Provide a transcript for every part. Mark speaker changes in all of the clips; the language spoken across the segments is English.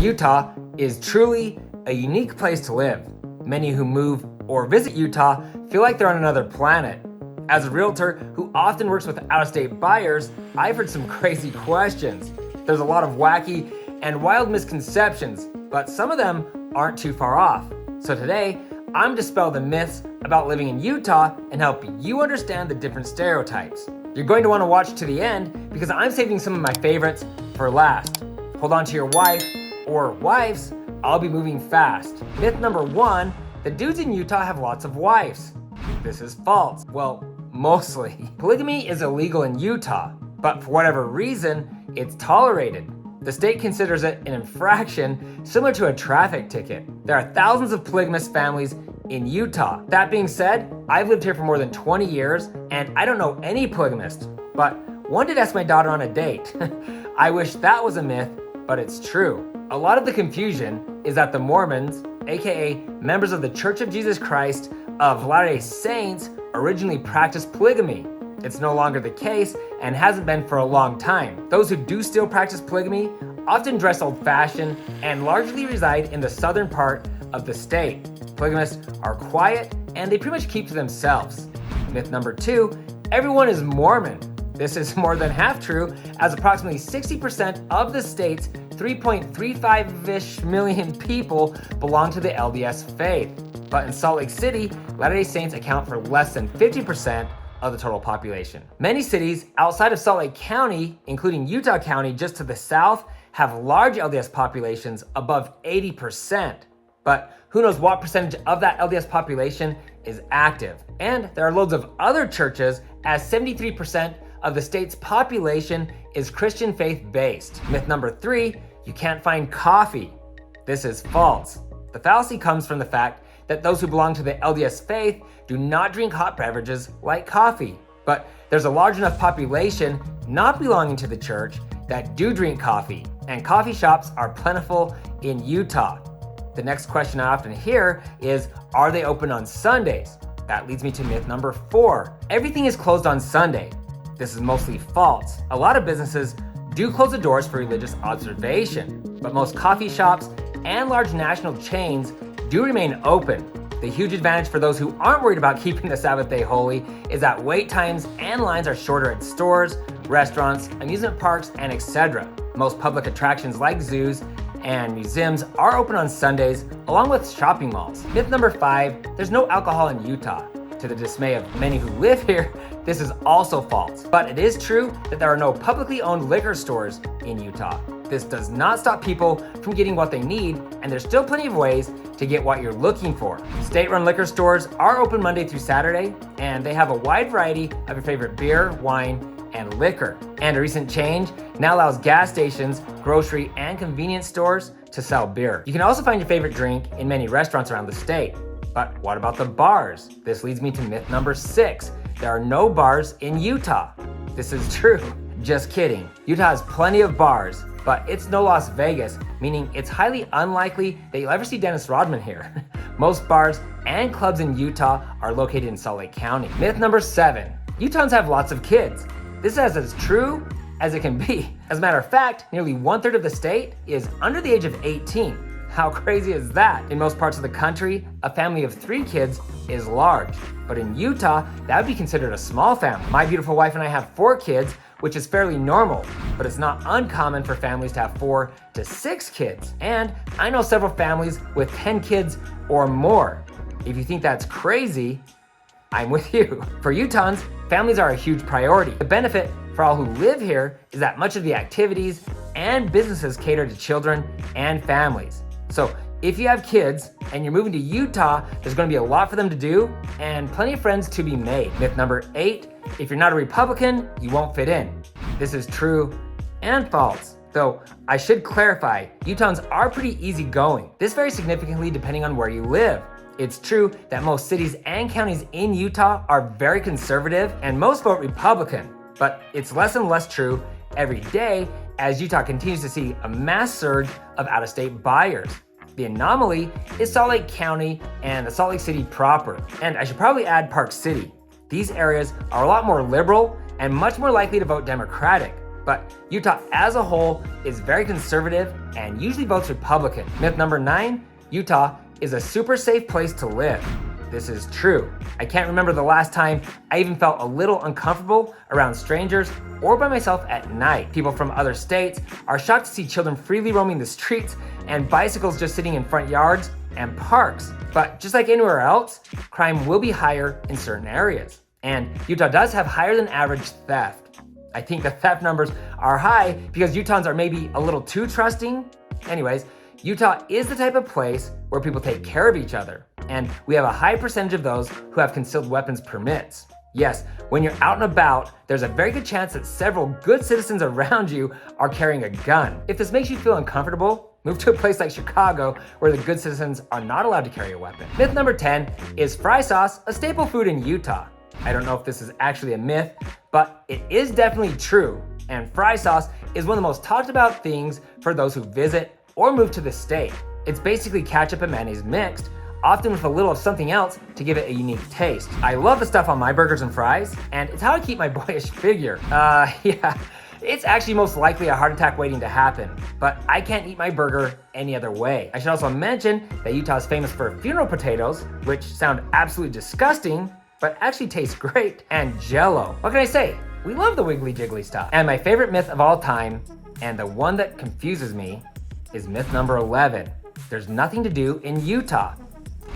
Speaker 1: Utah is truly a unique place to live. Many who move or visit Utah feel like they're on another planet. As a realtor who often works with out-of-state buyers, I've heard some crazy questions. There's a lot of wacky and wild misconceptions, but some of them aren't too far off. So today, I'm dispel the myths about living in Utah and help you understand the different stereotypes. You're going to want to watch to the end because I'm saving some of my favorites for last. Hold on to your wife or wives, I'll be moving fast. Myth number 1, the dudes in Utah have lots of wives. This is false. Well, mostly. Polygamy is illegal in Utah, but for whatever reason, it's tolerated. The state considers it an infraction similar to a traffic ticket. There are thousands of polygamous families in Utah. That being said, I've lived here for more than 20 years and I don't know any polygamist, but one did ask my daughter on a date. I wish that was a myth, but it's true. A lot of the confusion is that the Mormons, aka members of the Church of Jesus Christ of Latter-day Saints, originally practiced polygamy. It's no longer the case and hasn't been for a long time. Those who do still practice polygamy often dress old-fashioned and largely reside in the southern part of the state. Polygamists are quiet and they pretty much keep to themselves. Myth number 2, everyone is Mormon. This is more than half true, as approximately 60% of the state's 3.35-ish million people belong to the LDS faith. But in Salt Lake City, Latter-day Saints account for less than 50% of the total population. Many cities outside of Salt Lake County, including Utah County just to the south, have large LDS populations above 80%. But who knows what percentage of that LDS population is active. And there are loads of other churches, as 73% of the state's population is Christian faith-based. Myth number 3, you can't find coffee. This is false. The fallacy comes from the fact that those who belong to the LDS faith do not drink hot beverages like coffee. But there's a large enough population not belonging to the church that do drink coffee, and coffee shops are plentiful in Utah. The next question I often hear is, are they open on Sundays? That leads me to myth number 4. Everything is closed on Sunday. This is mostly false. A lot of businesses do close the doors for religious observation, but most coffee shops and large national chains do remain open. The huge advantage for those who aren't worried about keeping the Sabbath day holy is that wait times and lines are shorter at stores, restaurants, amusement parks, and etc. Most public attractions like zoos and museums are open on Sundays, along with shopping malls. Myth number 5, there's no alcohol in Utah. To the dismay of many who live here, this is also false. But it is true that there are no publicly owned liquor stores in Utah. This does not stop people from getting what they need, and there's still plenty of ways to get what you're looking for. State-run liquor stores are open Monday through Saturday, and they have a wide variety of your favorite beer, wine, and liquor. And a recent change now allows gas stations, grocery, and convenience stores to sell beer. You can also find your favorite drink in many restaurants around the state. But what about the bars? This leads me to myth number 6. There are no bars in Utah. This is true. Just kidding. Utah has plenty of bars, but it's no Las Vegas, meaning it's highly unlikely that you'll ever see Dennis Rodman here. Most bars and clubs in Utah are located in Salt Lake County. Myth number 7. Utahns have lots of kids. This is as true as it can be. As a matter of fact, nearly 1/3 of the state is under the age of 18. How crazy is that? In most parts of the country, a family of 3 kids is large. But in Utah, that would be considered a small family. My beautiful wife and I have 4 kids, which is fairly normal, but it's not uncommon for families to have 4 to 6 kids. And I know several families with 10 kids or more. If you think that's crazy, I'm with you. For Utahns, families are a huge priority. The benefit for all who live here is that much of the activities and businesses cater to children and families. So if you have kids and you're moving to Utah, there's going to be a lot for them to do and plenty of friends to be made. Myth number 8, if you're not a Republican, you won't fit in. This is true and false. Though I should clarify, Utahns are pretty easygoing. This varies significantly depending on where you live. It's true that most cities and counties in Utah are very conservative and most vote Republican, but it's less and less true every day as Utah continues to see a mass surge of out-of-state buyers. The anomaly is Salt Lake County and the Salt Lake City proper. And I should probably add Park City. These areas are a lot more liberal and much more likely to vote Democratic. but Utah as a whole is very conservative and usually votes Republican. Myth number 9, Utah is a super safe place to live. This is true. I can't remember the last time I even felt a little uncomfortable around strangers or by myself at night. People from other states are shocked to see children freely roaming the streets and bicycles just sitting in front yards and parks. But just like anywhere else, crime will be higher in certain areas. And Utah does have higher than average theft. I think the theft numbers are high because Utahns are maybe a little too trusting. Anyways, Utah is the type of place where people take care of each other. And we have a high percentage of those who have concealed weapons permits. Yes, when you're out and about, there's a very good chance that several good citizens around you are carrying a gun. If this makes you feel uncomfortable, move to a place like Chicago where the good citizens are not allowed to carry a weapon. Myth number 10, is fry sauce a staple food in Utah? I don't know if this is actually a myth, but it is definitely true. And fry sauce is one of the most talked about things for those who visit or move to the state. It's basically ketchup and mayonnaise mixed, often with a little of something else to give it a unique taste. I love the stuff on my burgers and fries, and it's how I keep my boyish figure. Yeah, it's actually most likely a heart attack waiting to happen, but I can't eat my burger any other way. I should also mention that Utah is famous for funeral potatoes, which sound absolutely disgusting, but actually taste great, and Jell-O. What can I say? We love the wiggly jiggly stuff. And my favorite myth of all time, and the one that confuses me, is myth number 11. There's nothing to do in Utah.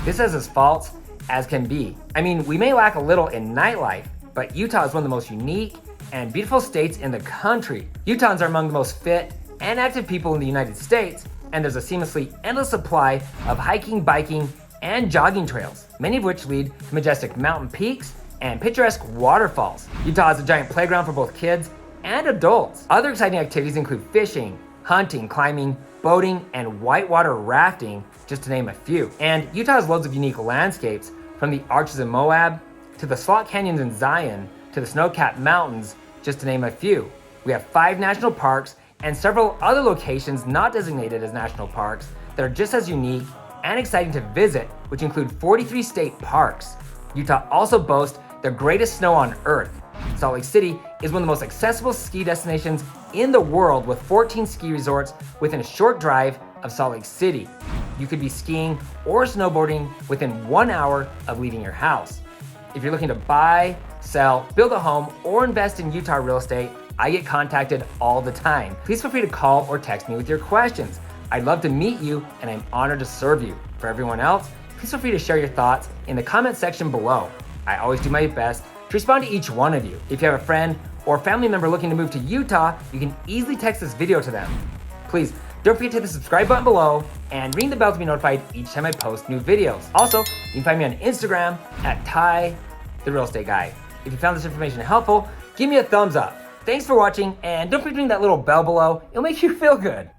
Speaker 1: This is as false as can be. I mean, we may lack a little in nightlife, but Utah is one of the most unique and beautiful states in the country. Utahns are among the most fit and active people in the United States, and there's a seamlessly endless supply of hiking, biking, and jogging trails, many of which lead to majestic mountain peaks and picturesque waterfalls. Utah is a giant playground for both kids and adults. Other exciting activities include fishing, hunting, climbing, boating, and whitewater rafting, just to name a few. And Utah has loads of unique landscapes, from the arches in Moab, to the slot canyons in Zion, to the snow-capped mountains, just to name a few. We have 5 national parks and several other locations not designated as national parks that are just as unique and exciting to visit, which include 43 state parks. Utah also boasts the greatest snow on earth. Salt Lake City is one of the most accessible ski destinations in the world, with 14 ski resorts within a short drive of Salt Lake City. You could be skiing or snowboarding within 1 hour of leaving your house. If you're looking to buy, sell, build a home, or invest in Utah real estate, I get contacted all the time. Please feel free to call or text me with your questions. I'd love to meet you, and I'm honored to serve you. For everyone else, please feel free to share your thoughts in the comment section below. I always do my best to respond to each one of you. If you have a friend or family member looking to move to Utah, you can easily text this video to them. Please don't forget to hit the subscribe button below and ring the bell to be notified each time I post new videos. Also, you can find me on Instagram at Ty, the Real Estate Guy. If you found this information helpful, give me a thumbs up. Thanks for watching, and don't forget to ring that little bell below. It'll make you feel good.